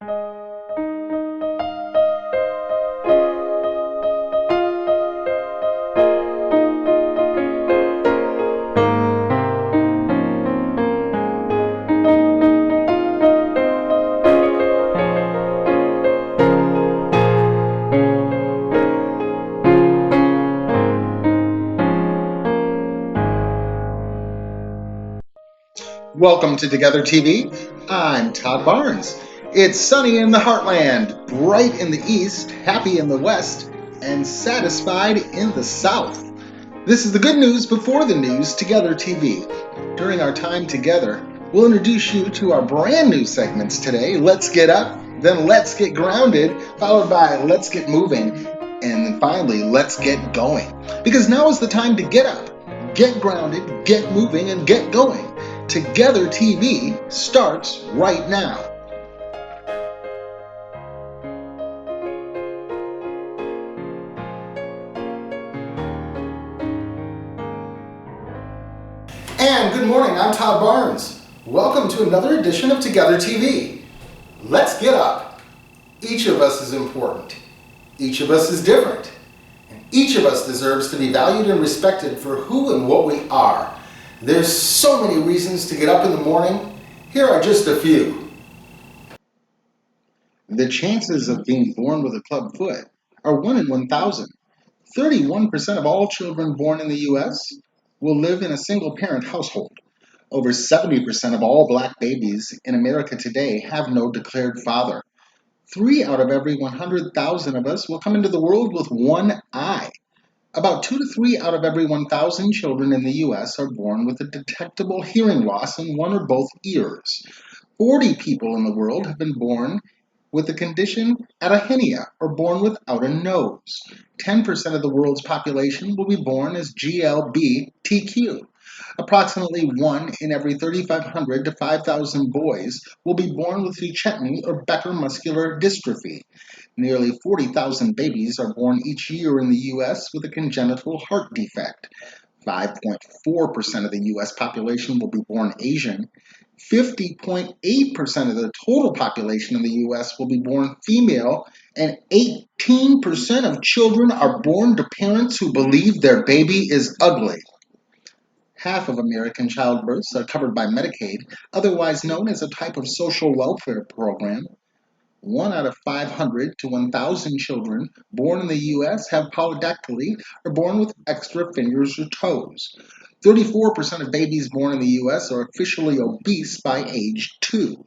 Welcome to Together TV. I'm Todd Barnes. It's sunny in the heartland, bright in the east, happy in the west, and satisfied in the south. This is the good news before the news, Together TV. During our time together, we'll introduce you to our brand new segments today. Let's Get Up, then Let's Get Grounded, followed by Let's Get Moving, and then finally, Let's Get Going. Because now is the time to get up, get grounded, get moving, and get going. Together TV starts right now. And good morning, I'm Todd Barnes. Welcome to another edition of Together TV. Let's get up. Each of us is important. Each of us is different. And each of us deserves to be valued and respected for who and what we are. There's so many reasons to get up in the morning. Here are just a few. The chances of being born with a club foot are 1 in 1,000. 31% of all children born in the U.S. will live in a single-parent household. Over 70% of all black babies in America today have no declared father. 3 out of every 100,000 of us will come into the world with one eye. About 2 to 3 out of every 1,000 children in the U.S. are born with a detectable hearing loss in one or both ears. 40 people in the world have been born with the condition atahenia, or born without a nose. 10% of the world's population will be born as GLBTQ. Approximately 1 in every 3,500 to 5,000 boys will be born with Duchenne or Becker muscular dystrophy. Nearly 40,000 babies are born each year in the U.S. with a congenital heart defect. 5.4% of the U.S. population will be born Asian. 50.8% of the total population in the U.S. will be born female, and 18% of children are born to parents who believe their baby is ugly. Half of American childbirths are covered by Medicaid, otherwise known as a type of social welfare program. 1 out of 500 to 1,000 children born in the U.S. have polydactyly or born with extra fingers or toes. 34% of babies born in the U.S. are officially obese by age 2.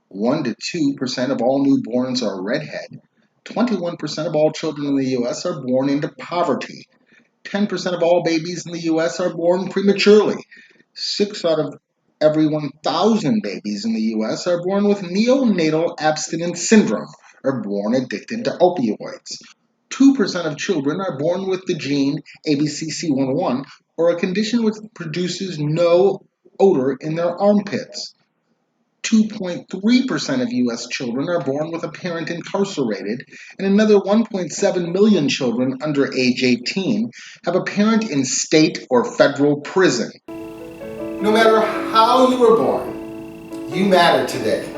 1 to 2% of all newborns are redhead. 21% of all children in the U.S. are born into poverty. 10% of all babies in the U.S. are born prematurely. 6 out of every 1,000 babies in the U.S. are born with neonatal abstinence syndrome, or born addicted to opioids. 2% of children are born with the gene ABCC11, or a condition which produces no odor in their armpits. 2.3% of U.S. children are born with a parent incarcerated, and another 1.7 million children under age 18 have a parent in state or federal prison. No matter how you were born, you matter today.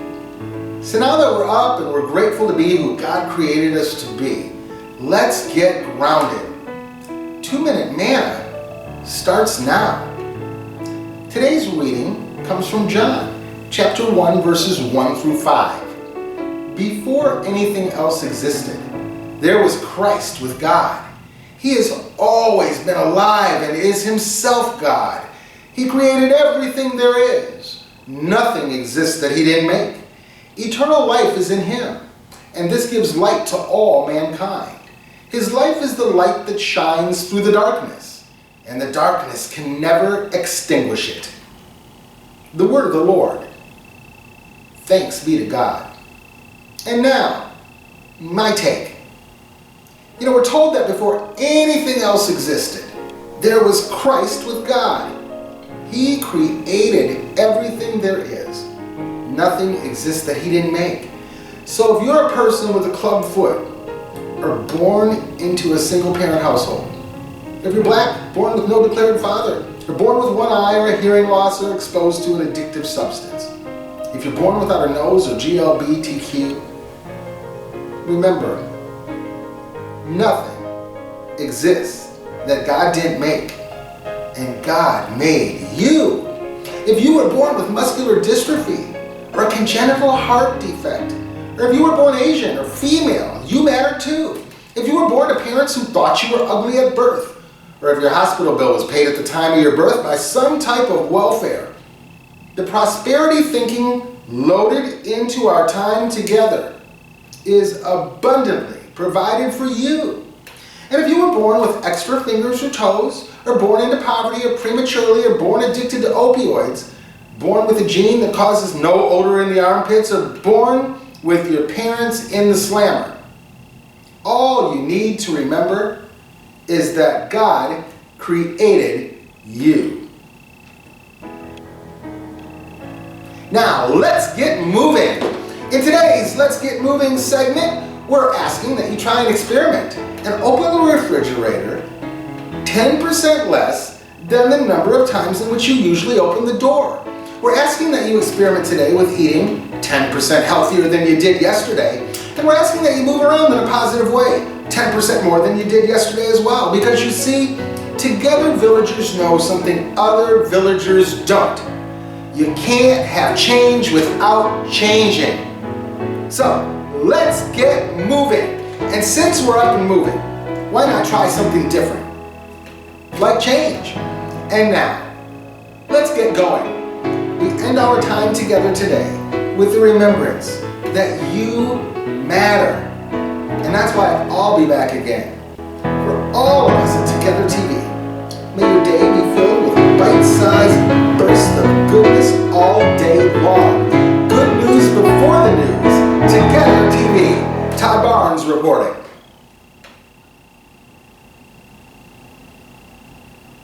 So now that we're up and we're grateful to be who God created us to be, let's get grounded. 2-Minute Manna starts now. Today's reading comes from John, chapter 1, verses 1 through 5. Before anything else existed, there was Christ with God. He has always been alive and is himself God. He created everything there is. Nothing exists that he didn't make. Eternal life is in him, and this gives light to all mankind. His life is the light that shines through the darkness, and the darkness can never extinguish it. The word of the Lord. Thanks be to God. And now, my take. We're told that before anything else existed, there was Christ with God. He created everything there is. Nothing exists that he didn't make. So if you're a person with a club foot, or born into a single-parent household, if you're black, born with no declared father, or born with one eye or a hearing loss or exposed to an addictive substance, if you're born without a nose or GLBTQ, Remember, nothing exists that God didn't make, and God made you. If you were born with muscular dystrophy or a congenital heart defect, or if you were born Asian or female, you matter too. If you were born to parents who thought you were ugly at birth, or if your hospital bill was paid at the time of your birth by some type of welfare, the prosperity thinking loaded into our time together is abundantly provided for you. And if you were born with extra fingers or toes, or born into poverty, or prematurely, or born addicted to opioids, born with a gene that causes no odor in the armpits, or born with your parents in the slammer, all you need to remember is that God created you. Now, let's get moving. In today's Let's Get Moving segment, we're asking that you try an experiment and open the refrigerator 10% less than the number of times in which you usually open the door. We're asking that you experiment today with eating 10% healthier than you did yesterday, and we're asking that you move around in a positive way, 10% more than you did yesterday as well, because you see, together villagers know something other villagers don't. You can't have change without changing. So, let's get moving. And since we're up and moving, why not try something different? Like change. And now, let's get going. We end our time together today with the remembrance that you matter. And that's why I'll be back again. For all of us at Together TV, may your day be filled with bite-sized bursts of goodness all day long. Good news before the news. Together TV, Todd Barnes reporting.